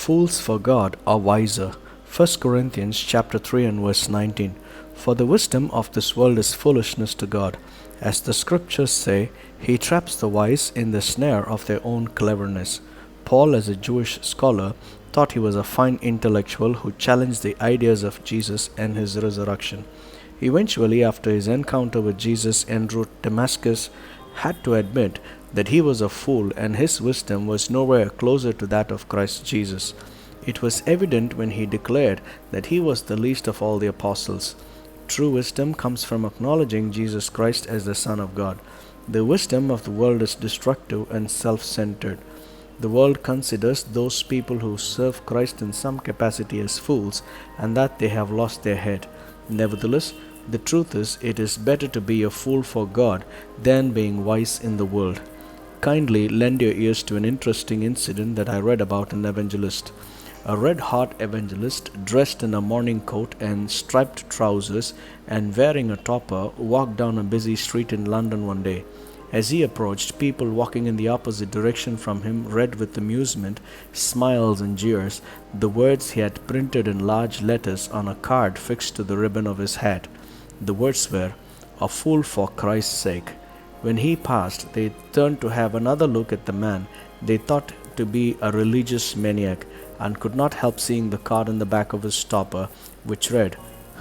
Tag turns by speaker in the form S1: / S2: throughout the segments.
S1: Fools for God are wiser. 1 Corinthians chapter 3 and verse 19. For the wisdom of this world is foolishness to God. As the scriptures say, he traps the wise in the snare of their own cleverness. Paul, as a Jewish scholar, thought he was a fine intellectual who challenged the ideas of Jesus and his resurrection. Eventually, after his encounter with Jesus en route to Damascus, had to admit that he was a fool and his wisdom was nowhere closer to that of Christ Jesus. It was evident when he declared that he was the least of all the apostles. True wisdom comes from acknowledging Jesus Christ as the Son of God. The wisdom of the world is destructive and self-centered. The world considers those people who serve Christ in some capacity as fools, and that they have lost their head. Nevertheless, the truth is, it is better to be a fool for God than being wise in the world. Kindly lend your ears to an interesting incident that I read about an evangelist. A red-hot evangelist, dressed in a morning coat and striped trousers and wearing a topper, walked down a busy street in London one day. As he approached, people walking in the opposite direction from him read with amusement, smiles and jeers the words he had printed in large letters on a card fixed to the ribbon of his hat. The words were, "A fool for Christ's sake." When he passed, they turned to have another look at the man they thought to be a religious maniac, and could not help seeing the card on the back of his stopper, which read,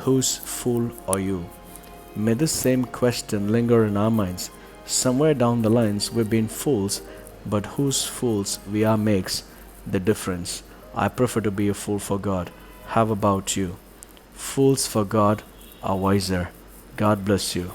S1: "Whose fool are you?" May this same question linger in our minds. Somewhere down the lines we've been fools, but whose fools we are makes the difference. I prefer to be a fool for God. How about you? Fools for God are wiser. God bless you.